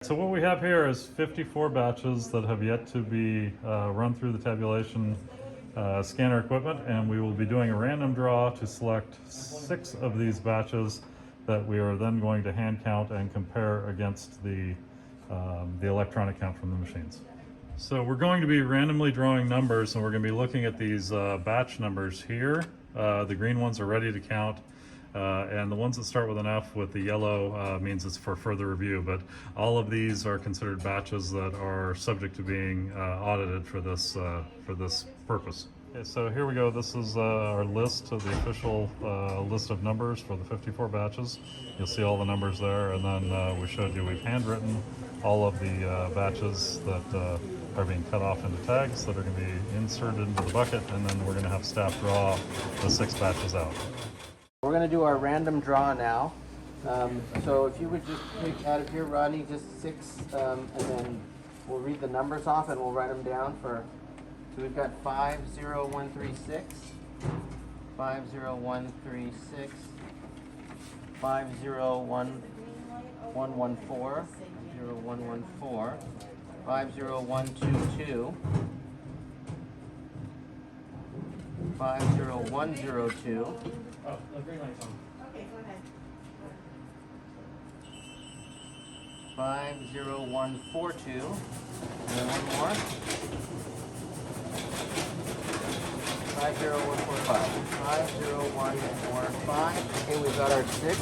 So what we have here is 54 batches that have yet to be run through the tabulation scanner equipment, and we will be doing a random draw to select 6 of these batches that we are then going to hand count and compare against the electronic count from the machines. So we're going to be randomly drawing numbers, and we're going to be looking at these batch numbers here. The green ones are ready to count. And the ones that start with an F with the yellow means it's for further review, but all of these are considered batches that are subject to being audited for this purpose. Okay, so here we go. This is our list of the official list of numbers for the 54 batches. You'll see all the numbers there, and then we showed you we've handwritten all of the batches that are being cut off into tags that are going to be inserted into the bucket, and then we're going to have staff draw the 6 batches out. We're going to do our random draw now. So if you would just pick out of here, Rodney, just 6, and then we'll read the numbers off and we'll write them down for. So we've got 50136, 50136, 50114, 0114, 50122, 50102. Oh, the green light's on. Okay, go ahead. 50142. And then one more. 50145. 50145. Okay, we've got our 6.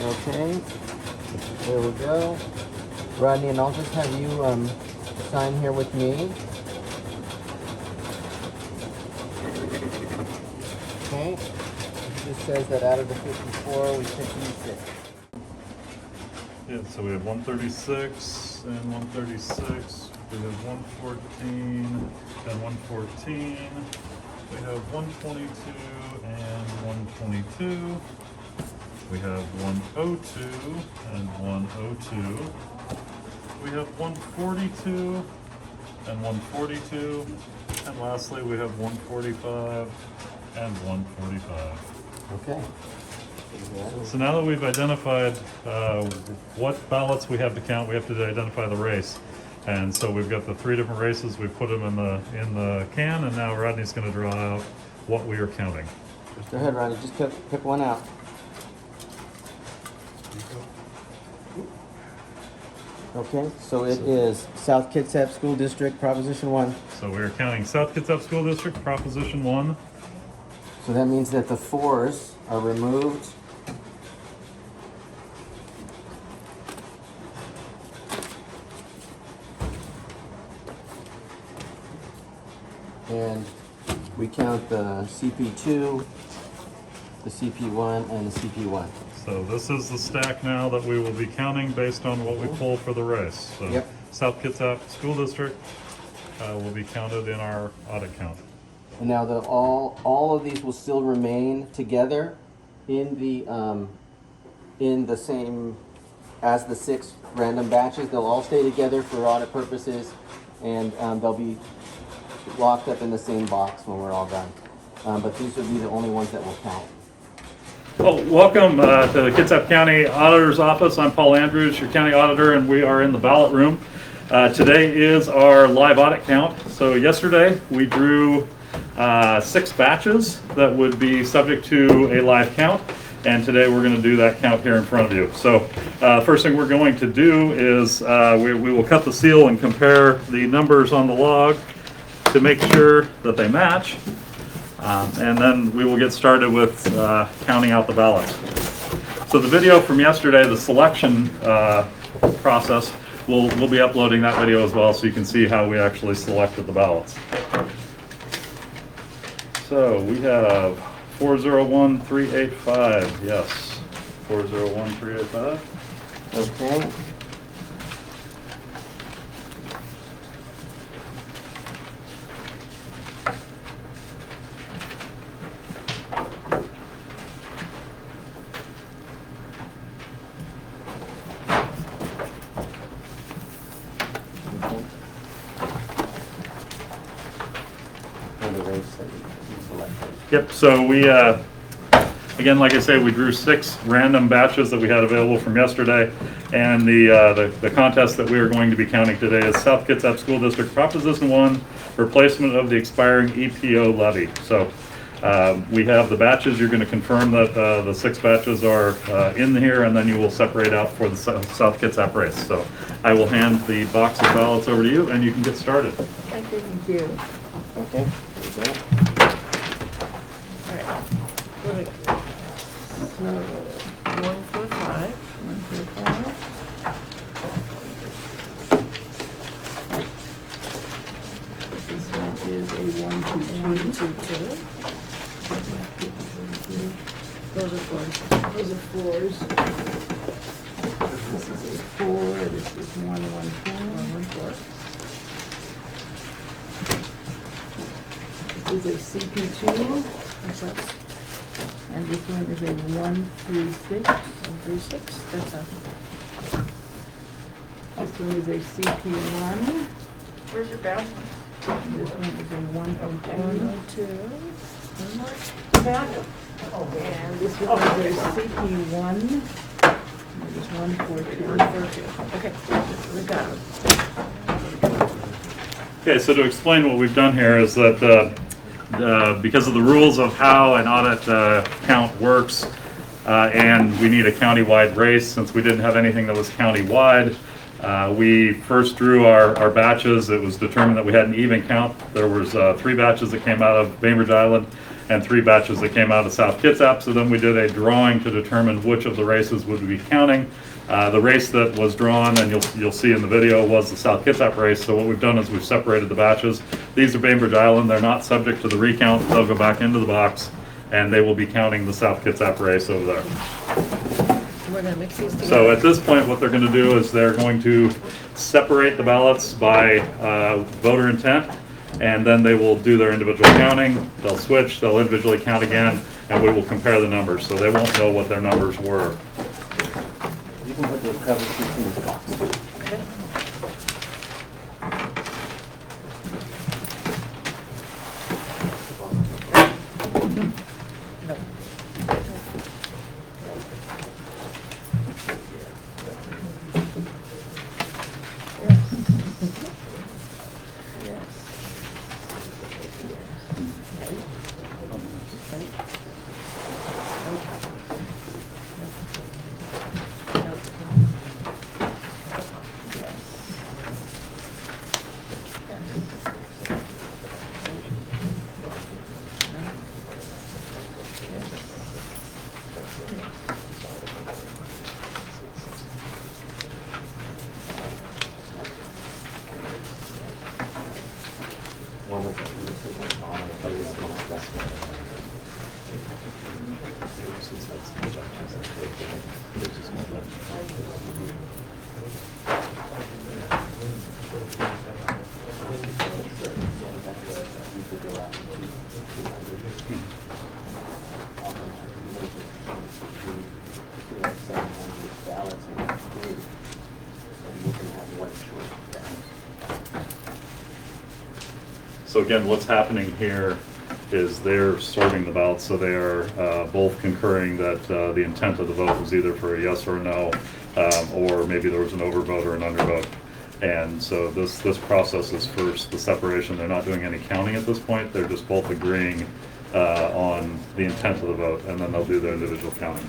Okay. There we go. Rodney, and I'll just have you sign here with me. Okay, it just says that out of the 54, we picked these 6. Yeah, so we have 136 and 136. We have 114 and 114. We have 122 and 122. We have 102 and 102. We have 142 and 142. And lastly, we have 145 and 145. Okay. So now that we've identified what ballots we have to count, we have to identify the race. And so we've got the 3 different races. We've put them in the can, and now Rodney's going to draw out what we are counting. Go ahead, Rodney. Just pick one out. Okay, so it is South Kitsap School District, Proposition 1. So we're counting South Kitsap School District, Proposition 1. So that means that the 4s are removed. And we count the CP2, the CP1, and the CP1. So this is the stack now that we will be counting based on what we pull for the race. So Yep. South Kitsap School District will be counted in our audit count. And now all of these will still remain together in the same as the 6 random batches. They'll all stay together for audit purposes, and they'll be locked up in the same box when we're all done. But these will be the only ones that will count. Well, welcome to the Kitsap County Auditor's Office. I'm Paul Andrews, your county auditor, and we are in the ballot room. Today is our live audit count. So yesterday we drew 6 batches that would be subject to a live count, and today we're going to do that count here in front of you. So first thing we're going to do is we will cut the seal and compare the numbers on the log to make sure that they match. And then we will get started with counting out the ballots. So the video from yesterday, the selection process, we'll be uploading that video as well, so you can see how we actually selected the ballots. So we have 401385, yes, 401385. Okay. And the race that you selected. Yep, so Again, like I say, we drew 6 random batches that we had available from yesterday, and the contest that we are going to be counting today is South Kitsap School District Proposition 1, replacement of the expiring EPO levy. So we have the batches. You're going to confirm that the 6 batches are in here, and then you will separate out for the South Kitsap race. So I will hand the box of ballots over to you, and you can get started. Thank you. Okay. There you go. All right. Good. So, 145. 145. This one is a 122. Those are fours. Those are fours. This is a 4. This is 114. This is a CP2. That's up. And this one is a 136. 136. That's up. This one is a CP1. Where's your balance? This one is a 102. And this one is a CP1. And there's 142. Okay, we got it. Okay, so to explain what we've done here is that because of the rules of how an audit count works, and we need a county-wide race, since we didn't have anything that was county-wide, we first drew our batches. It was determined that we had an even count. There was 3 batches that came out of Bainbridge Island and 3 batches that came out of South Kitsap. So then we did a drawing to determine which of the races would we be counting. The race that was drawn, and you'll see in the video, was the South Kitsap race. So what we've done is we've separated the batches. These are Bainbridge Island. They're not subject to the recount. They'll go back into the box, and they will be counting the South Kitsap race over there. We're gonna mix these together. So at this point, what they're going to do is they're going to separate the ballots by voter intent, and then they will do their individual counting. They'll switch, they'll individually count again, and we will compare the numbers. So they won't know what their numbers were. You can put the cover sheets in this box. Okay. No. One of them, this is one on it, but it's not that one. So again, what's happening here is they're sorting the ballots, so they are both concurring that the intent of the vote was either for a yes or a no, or maybe there was an overvote or an undervote. And so this process is first the separation. They're not doing any counting at this point. They're just both agreeing on the intent of the vote, and then they'll do their individual counting.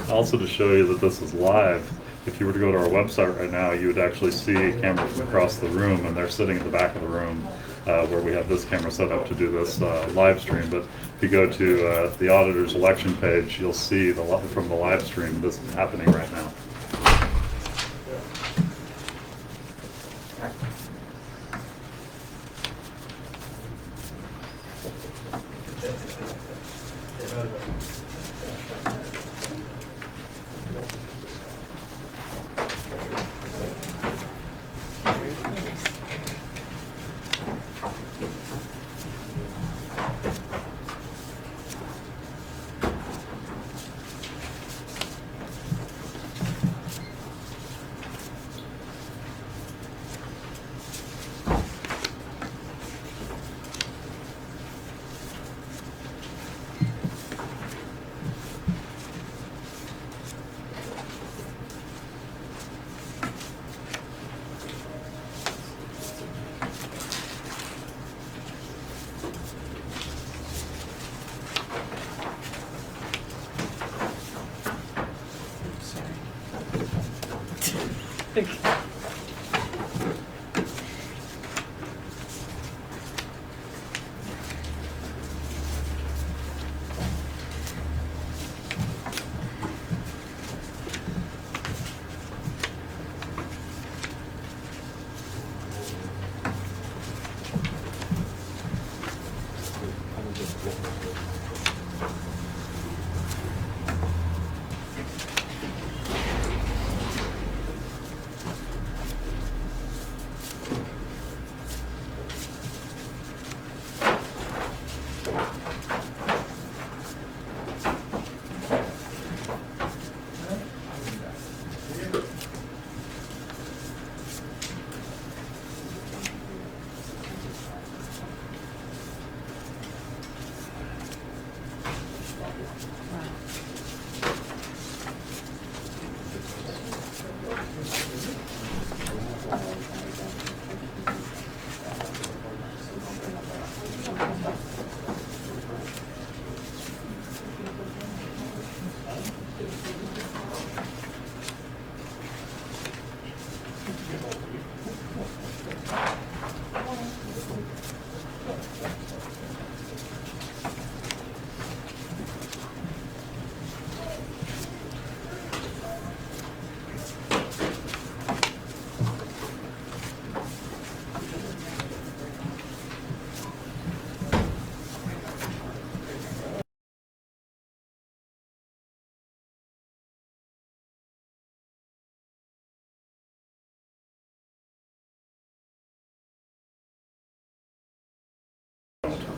Also, to show you that this is live, if you were to go to our website right now, you would actually see a camera from across the room, and they're sitting in the back of the room where we have this camera set up to do this live stream. But if you go to the auditor's election page, you'll see from the live stream this is happening right now.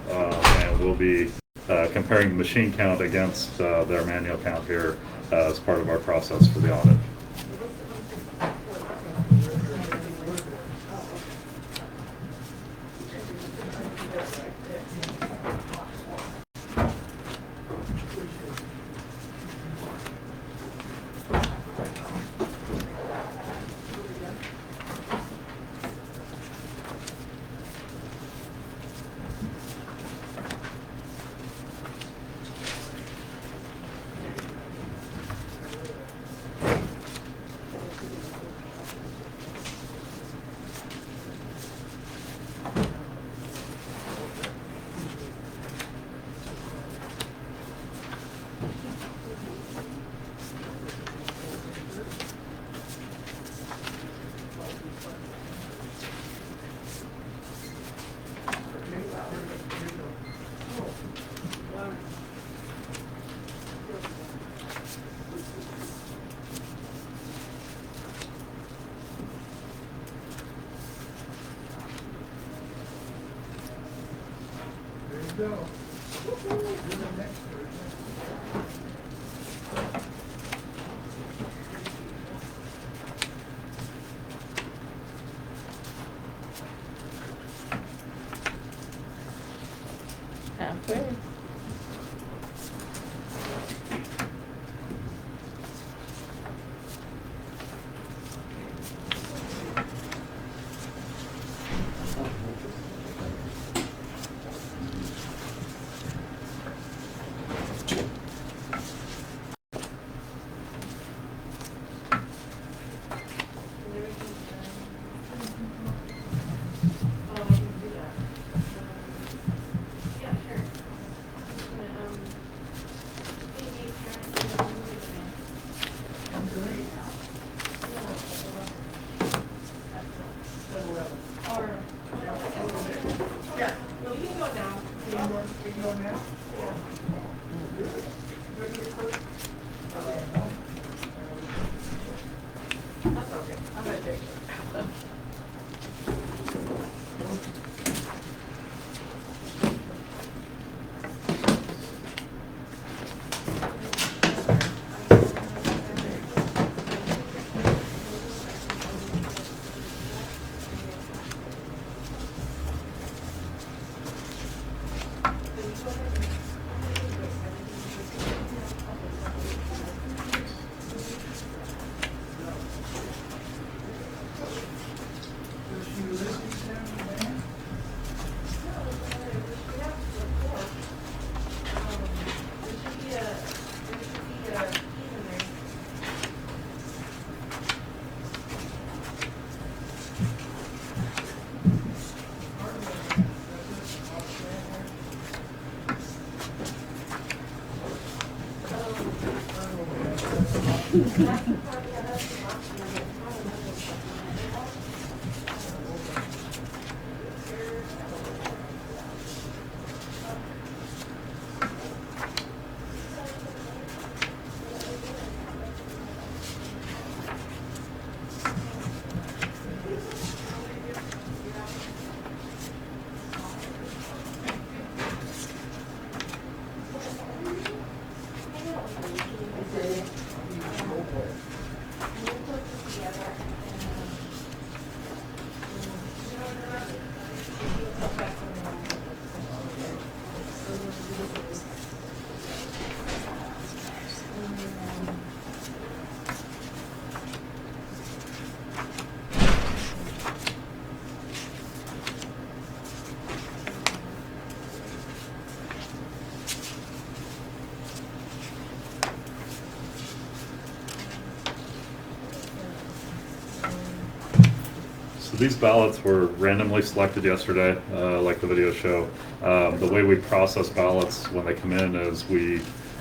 And we'll be comparing the machine count against their manual count here as part of our process for the audit. Halfway. Yeah, no, you can go now. You can go now? That's okay, I'm gonna take it. So these ballots were randomly selected yesterday, like the video show. The way we process ballots when they come in is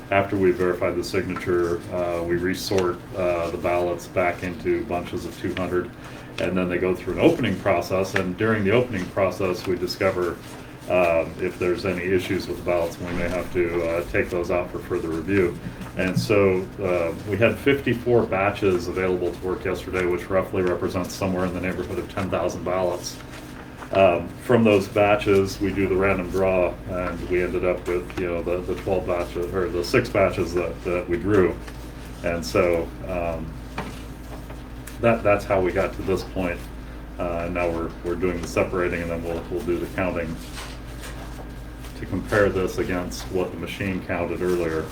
after we verify the signature, we resort the ballots back into bunches of 200, and then they go through an opening process. And during the opening process, we discover if there's any issues with the ballots, we may have to take those out for further review. And so we had 54 batches available to work yesterday, which roughly represents somewhere in the neighborhood of 10,000 ballots. From those batches, we do the random draw, and we ended up with the 12 batches, or the 6 batches that we drew. And so that's how we got to this point. And now we're doing the separating, and then we'll do the counting to compare this against what the machine counted earlier.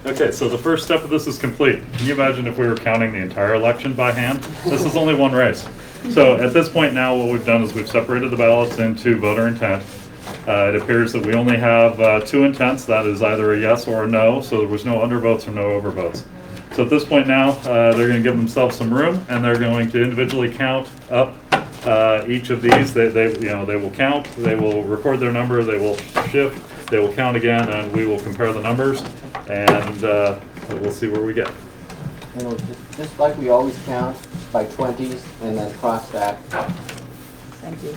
Okay, so the first step of this is complete. Can you imagine if we were counting the entire election by hand? This is only one race. So at this point now, what we've done is we've separated the ballots into voter intent. It appears that we only have 2 intents, that is either a yes or a no, so there was no undervotes or no overvotes. So at this point now, they're going to give themselves some room, and they're going to individually count up each of these. They will count, they will record their number, they will shift, they will count again, and we will compare the numbers, and we'll see where we get. You know, just like we always count by 20s and then cross stack. Thank you.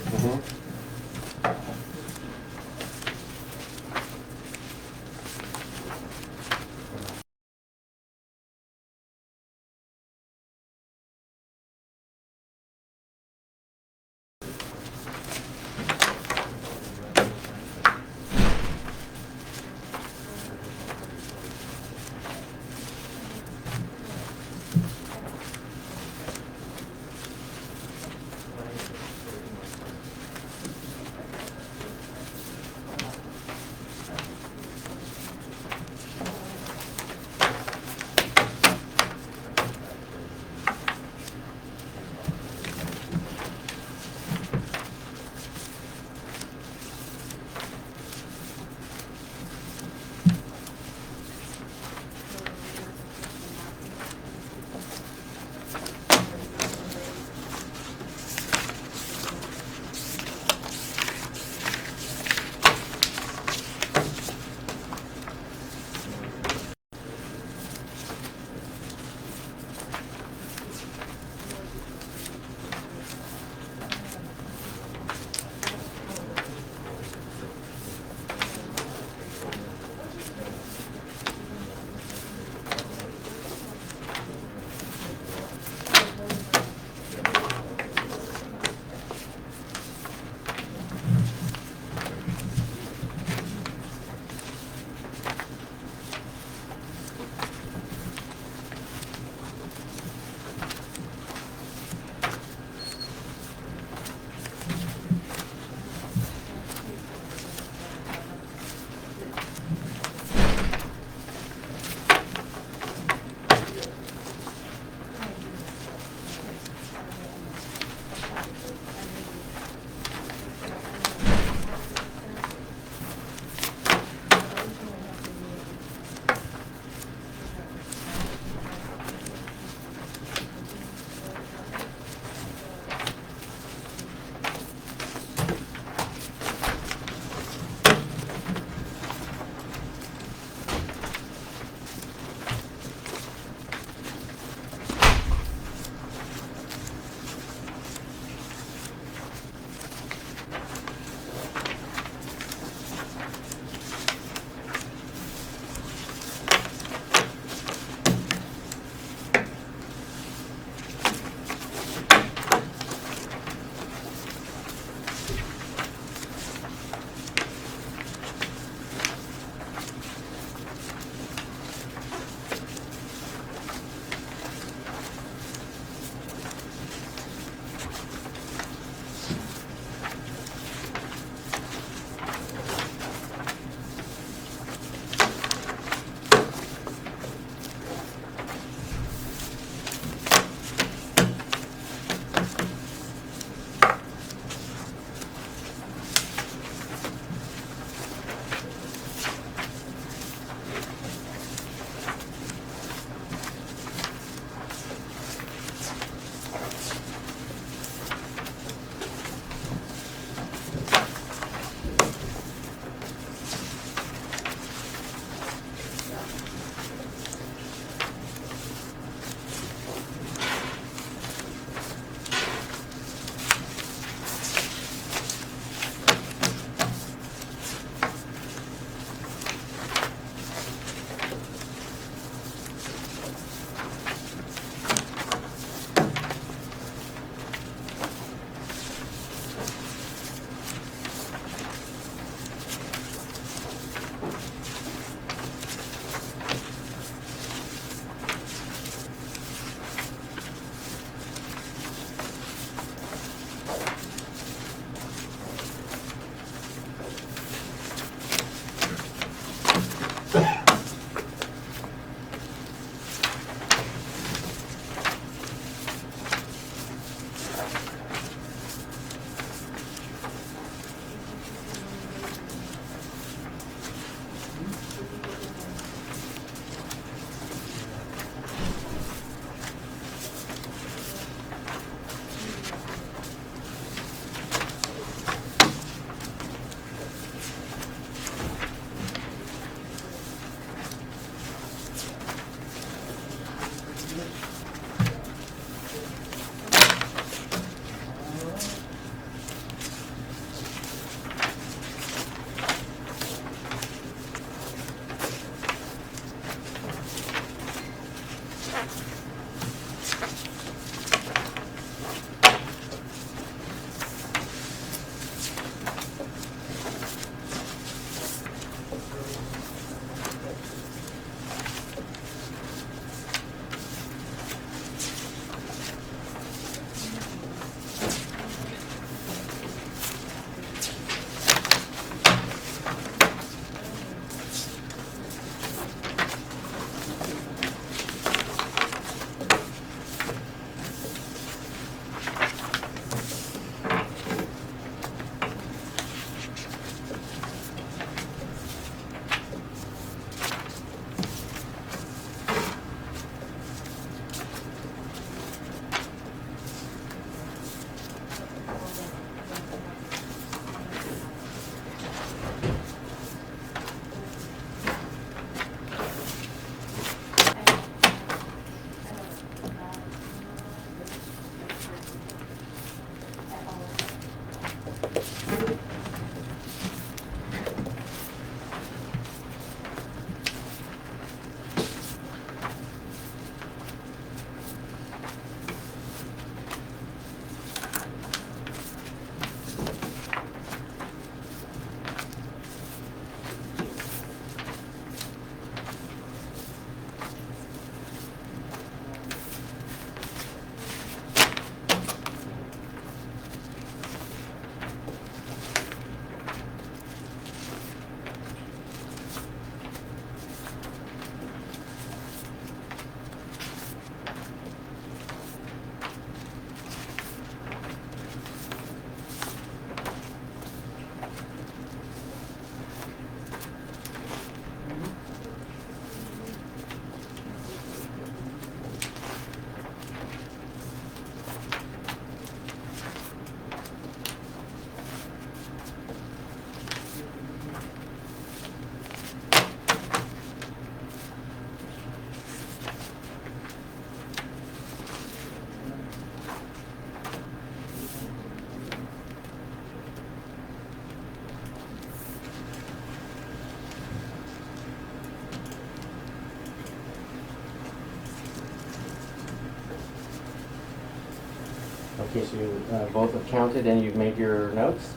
case you both have counted and you've made your notes.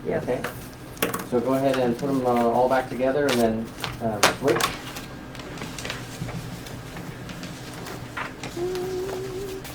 Yes. Okay. So go ahead and put them all back together and then switch.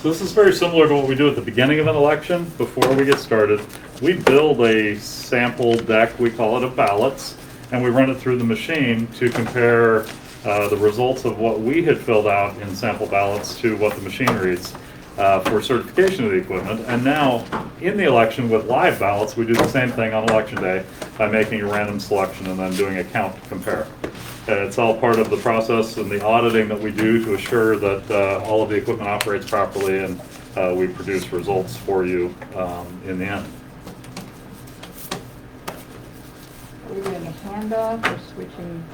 So this is very similar to what we do at the beginning of an election. Before we get started, we build a sample deck, we call it a ballots, and we run it through the machine to compare the results of what we had filled out in sample ballots to what the machine reads for certification of the equipment. And now, in the election with live ballots, we do the same thing on election day by making a random selection and then doing a count to compare. It's all part of the process and the auditing that we do to assure that all of the equipment operates properly and we produce results for you in the end. Are we doing a handoff or switching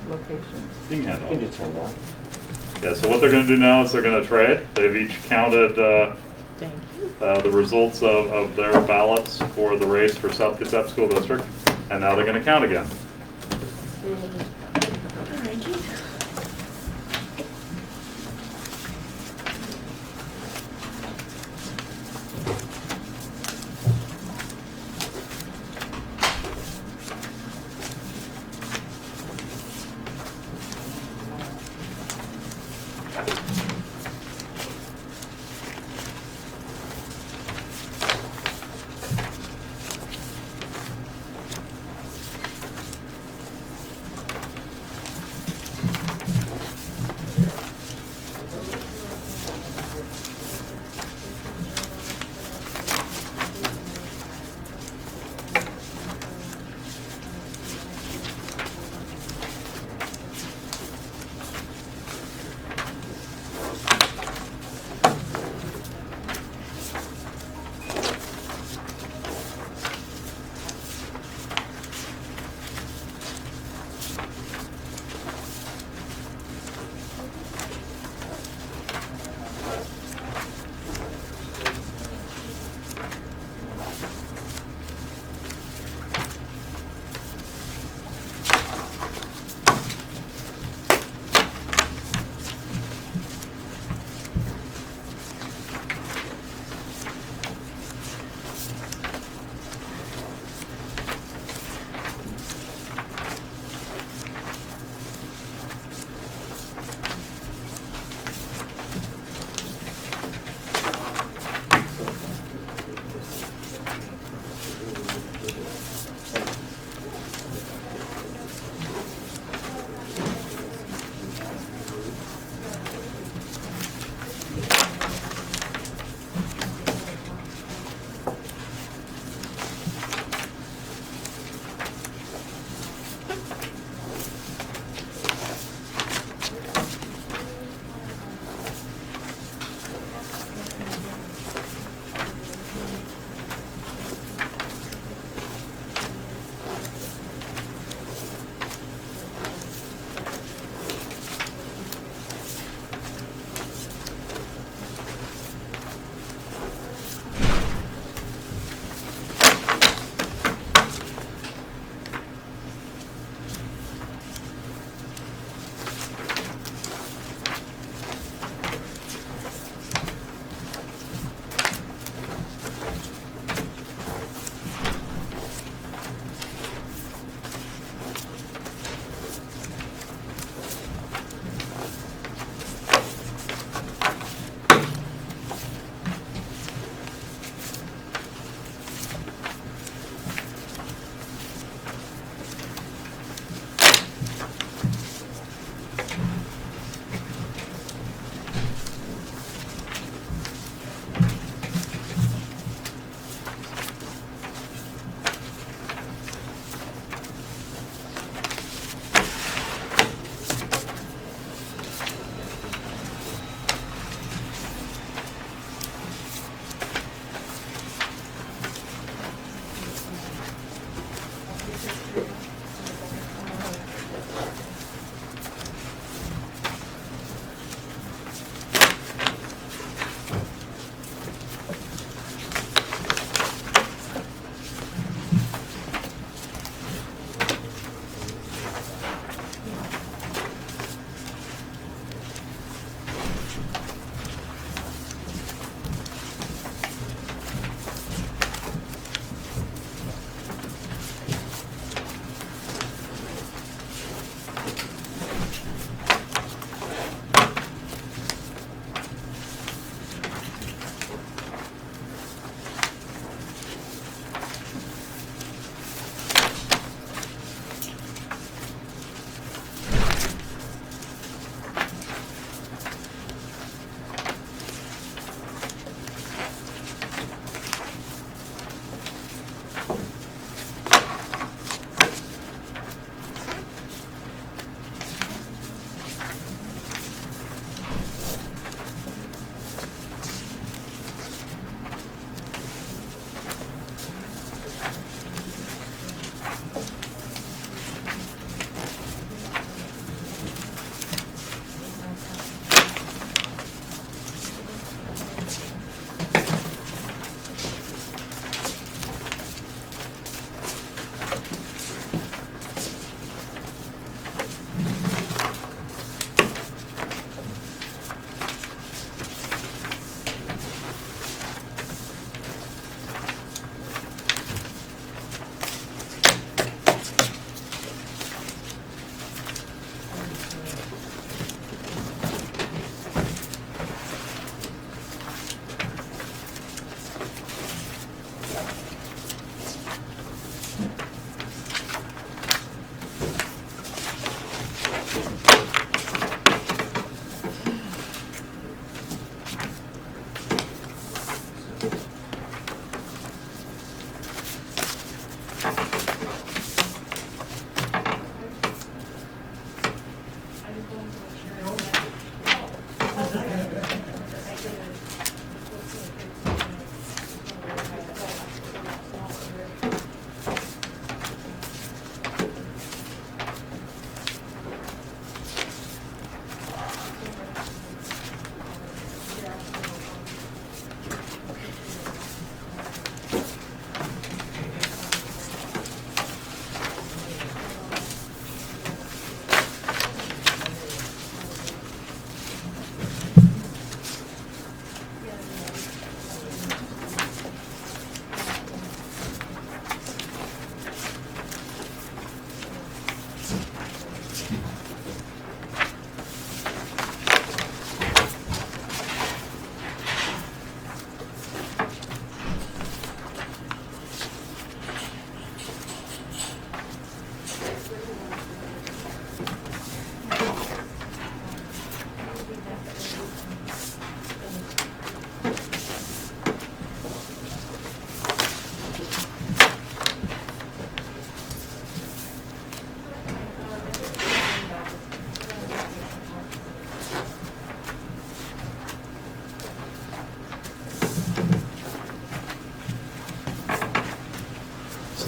locations? You can hand You it can off. just turn it on. Yeah, so what they're going to do now is they're going to trade. They've each counted Thank you. the results of their ballots for the race for South Kitsap School District, and now they're going to count again. Thank you.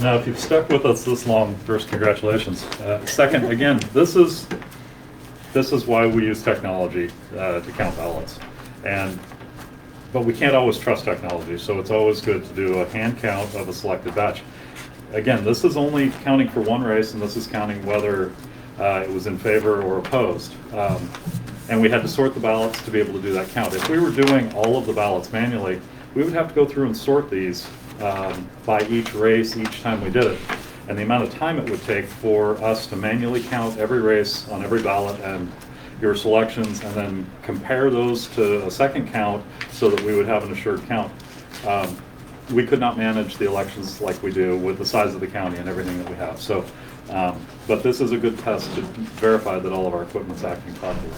Now, if you've stuck with us this long, first, congratulations. Second, again, this is why we use technology to count ballots. But we can't always trust technology, so it's always good to do a hand count of a selected batch. Again, this is only counting for one race, and this is counting whether it was in favor or opposed. And we had to sort the ballots to be able to do that count. If we were doing all of the ballots manually, we would have to go through and sort these by each race each time we did it. And the amount of time it would take for us to manually count every race on every ballot and your selections, and then compare those to a second count so that we would have an assured count. We could not manage the elections like we do with the size of the county and everything that we have. So, but this is a good test to verify that all of our equipment's acting properly.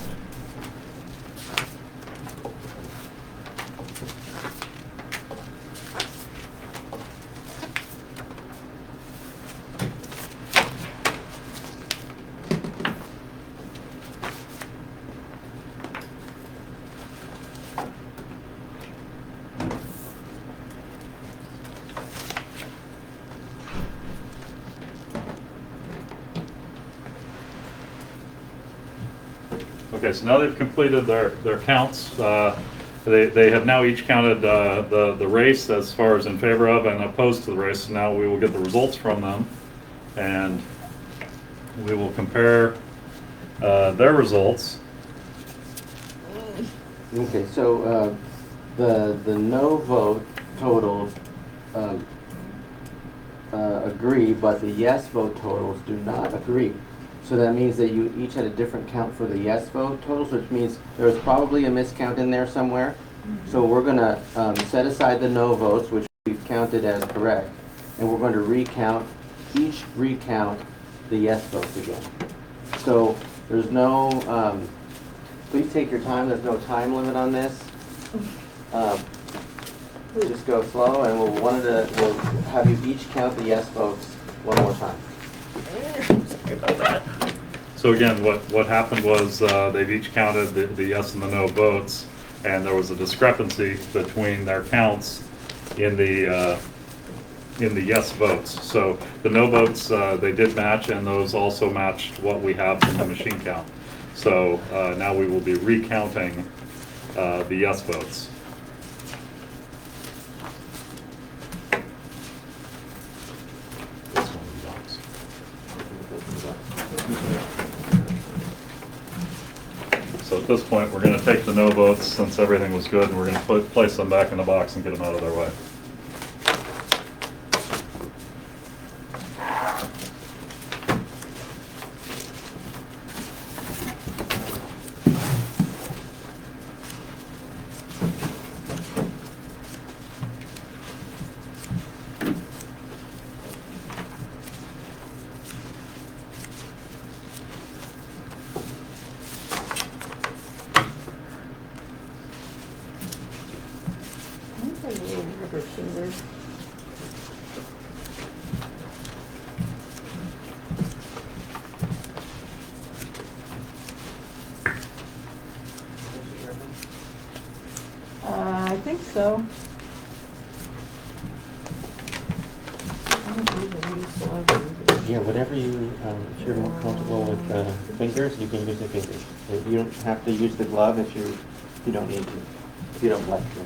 Okay, so now they've completed their counts. They have now each counted the race as far as in favor of and opposed to the race. So now we will get the results from them, and we will compare their results. Okay, so the no vote totals agree, but the yes vote totals do not agree. So that means that you each had a different count for the yes vote totals, which means there was probably a miscount in there somewhere. So we're going to set aside the no votes, which we've counted as correct, and we're going to recount the yes votes again. So there's no, please take your time, there's no time limit on this. Just go slow, and we'll have you each count the yes votes one more time. Sorry about that. So again, what happened was they've each counted the yes and the no votes, and there was a discrepancy between their counts in the yes votes. So the no votes, they did match, and those also matched what we have in the machine count. So now we will be recounting the yes votes. So at this point, we're going to take the no votes, since everything was good, and we're going to place them back in the box and get them out of their way. Rubber finger. I think so. Yeah, whatever you, if you're more comfortable with the fingers, you can use the fingers. You don't have to use the glove if you don't need to, if you don't like to.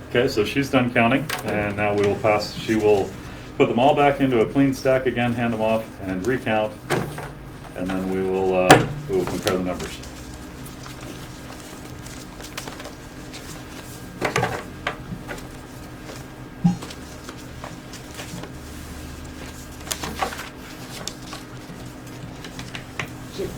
Okay, so she's done counting, and now we will pass, she will put them all back into a clean stack again, hand them off, and recount, and then we will compare the numbers. Yay.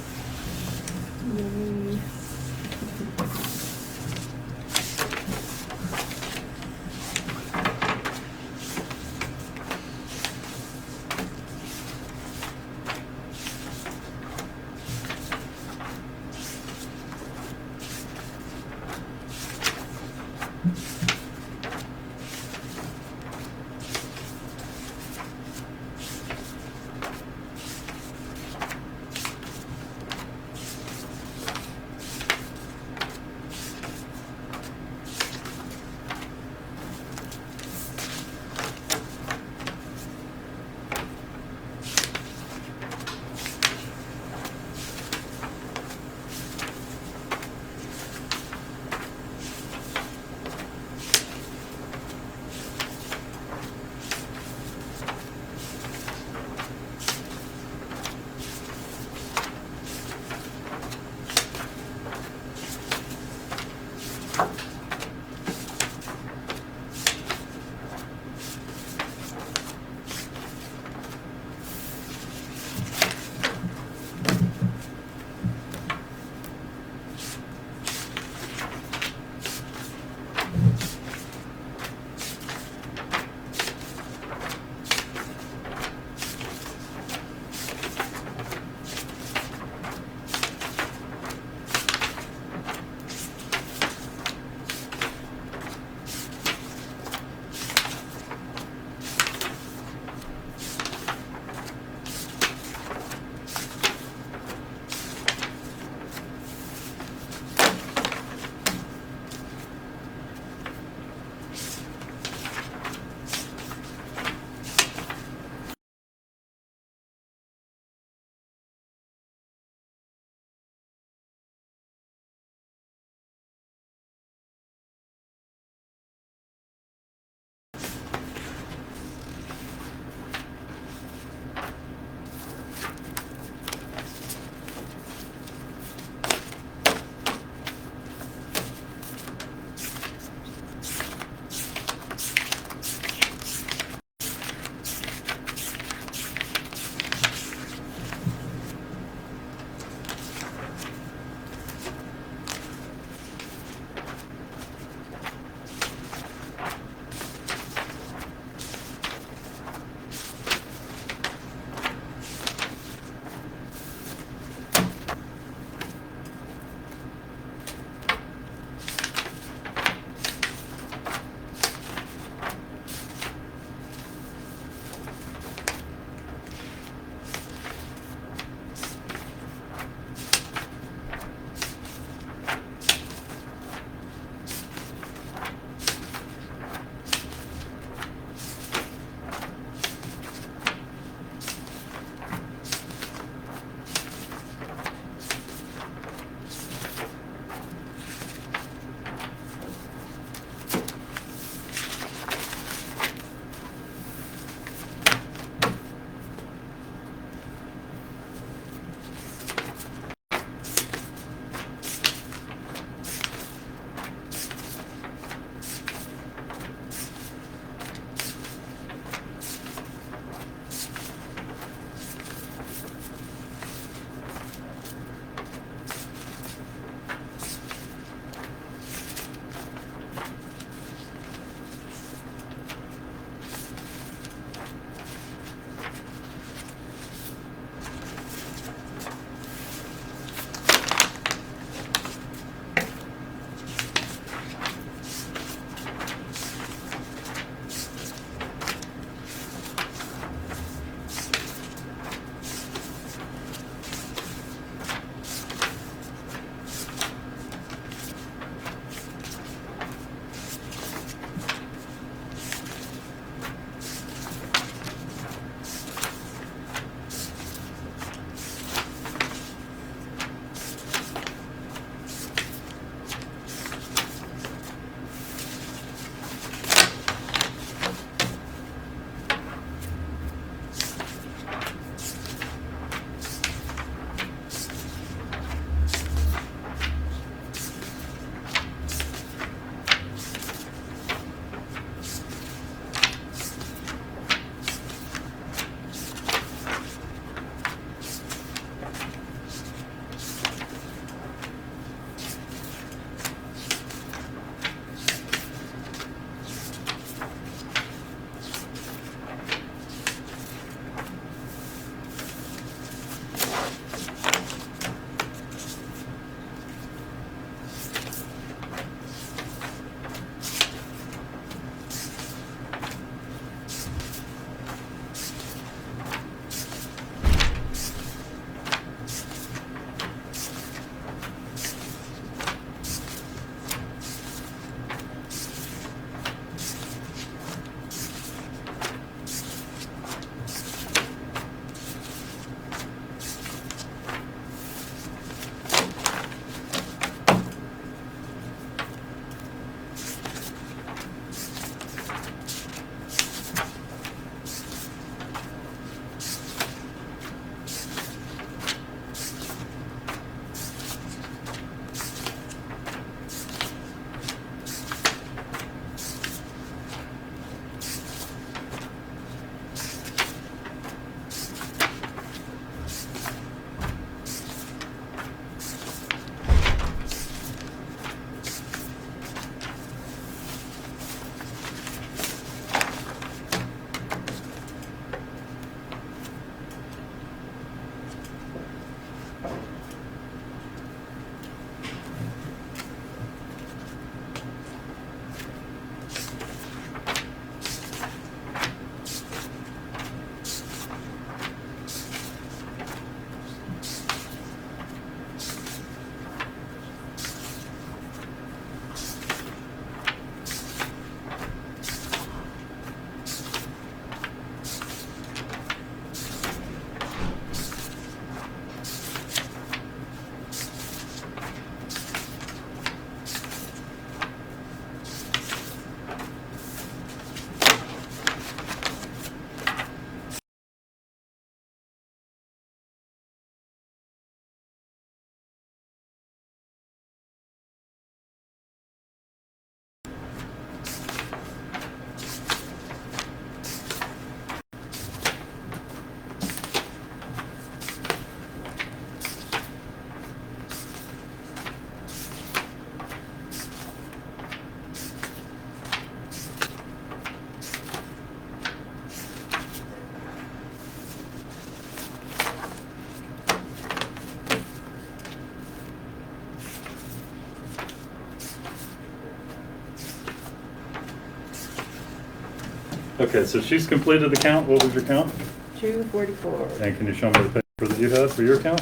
Okay, so she's completed the count. What was your count? 244. And can you show me the paper that you had for your count?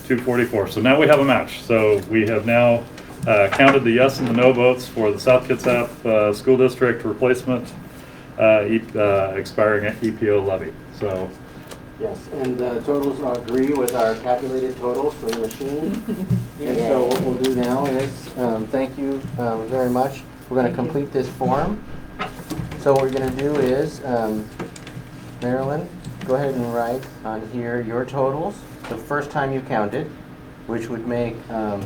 244. So now we have a match. So we have now counted the yes and the no votes for the South Kitsap School District replacement expiring EPO levy. So Yes, and the totals agree with our tabulated totals for the machine. And so what we'll do now is, thank you very much. We're going to complete this form. So what we're going to do is, Marilyn, go ahead and write on here your totals, the first time you counted, which would make, I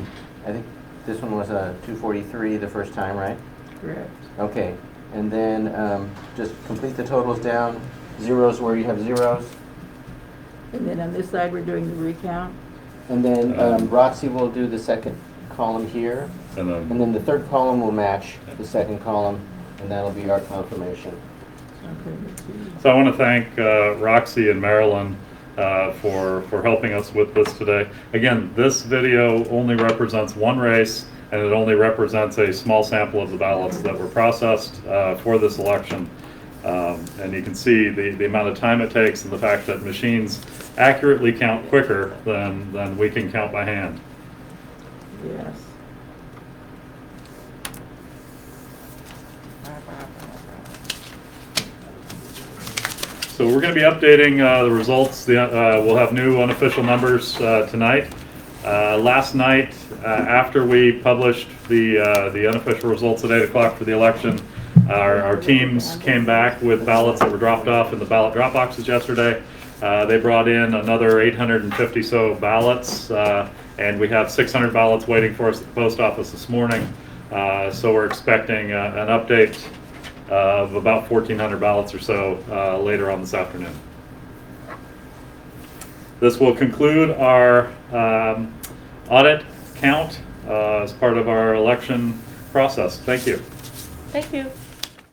think this one was a 243 the first time, right? Correct. Okay, and then just complete the totals down, zeros where you have zeros. And then on this side, we're doing the recount. And then Roxy will do the second column here, and and then the third column will match the second column, and that'll be our confirmation. Okay, let's see. So I want to thank Roxy and Marilyn for helping us with this today. Again, this video only represents one race, and it only represents a small sample of the ballots that were processed for this election. And you can see the amount of time it takes and the fact that machines accurately count quicker than we can count by hand. Yes. So we're going to be updating the results. We'll have new unofficial numbers tonight. Last night, after we published the unofficial results at 8 o'clock for the election, our teams came back with ballots that were dropped off in the ballot drop boxes yesterday. They brought in another 850 so ballots, and we have 600 ballots waiting for us at the post office this morning. So we're expecting an update of about 1,400 ballots or so later on this afternoon. This will conclude our audit count as part of our election process. Thank you. Thank you.